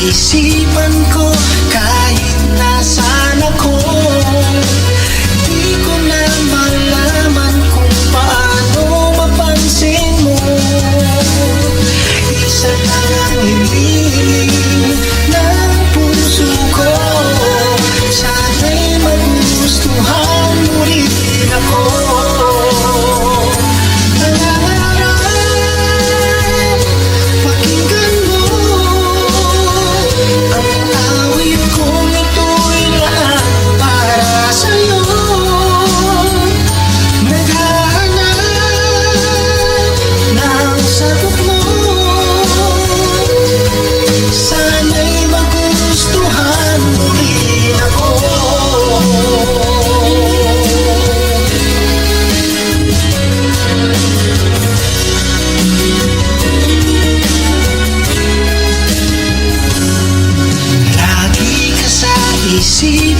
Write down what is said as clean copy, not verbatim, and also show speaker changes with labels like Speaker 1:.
Speaker 1: isipan ko kahit nasaan ako. Di ko na malaman kung paano mapansin mo. Isa lang ang hinihiling ng puso ko, sana'y magustuhan mo rin ako. Pakinggan mo ang awit kong ito'y lahat para sa'yo. Naghahanap ng sagot mo, sana'y magustuhan mo rin ako. Lagi ka sa isip